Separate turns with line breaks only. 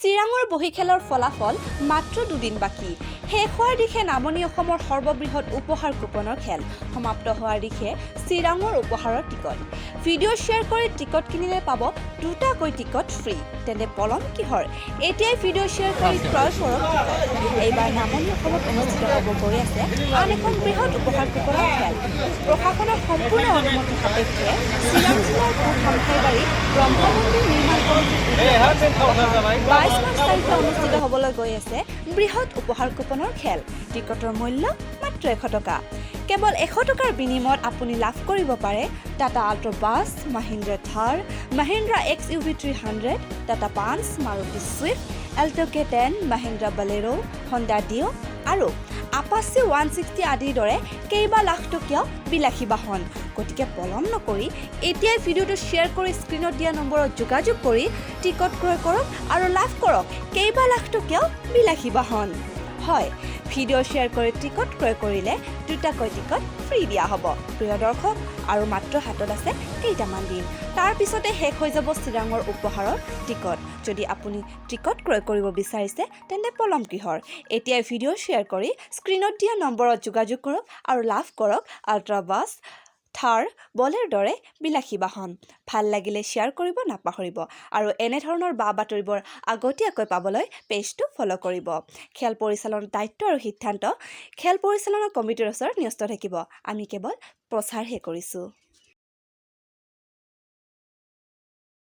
চিৰাঙৰ বহি খেলৰ ফলাফল মাত্ৰ দুদিন বাকী শেষ হোৱাৰ দিশে নামনি অসমৰ সৰ্ববৃহৎ উপহাৰ কুপনৰ খেল সমাপ্ত হোৱাৰ দিশে চিৰাঙৰ উপহাৰৰ টিকট ভিডিঅ' শ্বেয়াৰ কৰি টিকট কিনিলে পাব দুটাকৈ টিকট ফ্ৰী তেন্তে পলম কিহৰ এতিয়াই ভিডিঅ' শ্বেয়াৰ কৰি ক্ৰয় কৰক এইবাৰ নামনি অসমত অনুষ্ঠিত হ'ব গৈ আছে আন এখন বৃহৎ উপহাৰ কুপনৰ খেল প্ৰশাসনৰ সম্পূৰ্ণ অনুমতি সাপেক্ষে চিৰাং জিলাৰ পূব ব্ৰহ্মমন্দিৰ নিৰ্মাণ কমিটিৰ 22 মাৰ্চ তাৰিখে অনুষ্ঠিত হ'বলৈ গৈ আছে বৃহৎ উপহাৰ কুপনৰ খেল টিকটৰ মূল্য মাত্ৰ 100 টকা কেৱল 100 টকাৰ বিনিময়ত আপুনি লাভ কৰিব পাৰে Tata Ultra bus Mahindra Thar Mahindra XUV 300 Tata Punch Maruti Swift Alto K10 Mahindra Bolero Honda Dio আৰু আপাচি 160 আদিৰ দৰে কেইবা লাখ টকীয়া বিলাসী বাহন গতিকে পলম নকৰি এতিয়াই ভিডিঅ'টো শ্বেয়াৰ কৰি স্ক্ৰীনত দিয়া নম্বৰত যোগাযোগ কৰি টিকট ক্ৰয় কৰক আৰু লাভ কৰক কেইবা লাখ টকীয়া বিলাসী বাহন হয় ভিডিঅ' শ্বেয়াৰ কৰি টিকট ক্ৰয় কৰিলে দুটাকৈ টিকট ফ্ৰী দিয়া হ'ব প্ৰিয় দৰ্শক আৰু মাত্ৰ হাতত আছে কেইটামান দিন তাৰ পিছতে শেষ হৈ যাব চিৰাঙৰ উপহাৰৰ টিকট যদি আপুনি টিকট ক্ৰয় কৰিব বিচাৰিছে তেন্তে পলম কিহৰ এতিয়াই ভিডিঅ' শ্বেয়াৰ কৰি স্ক্ৰীনত দিয়া নম্বৰত যোগাযোগ কৰক আৰু লাভ কৰক আল্ট্ৰা বাছ থাৰ বলেৰ দৰে বিলাসী বাহন ভাল লাগিলে শ্বেয়াৰ কৰিব নাপাহৰিব আৰু এনেধৰণৰ বাতৰিবোৰ আগতীয়াকৈ পাবলৈ পেজটো ফ'ল' কৰিব খেল পৰিচালনাৰ দায়িত্ব আৰু সিদ্ধান্ত খেল পৰিচালনা কমিটিৰ ওচৰত ন্যস্ত থাকিব আমি কেৱল প্ৰচাৰহে কৰিছোঁ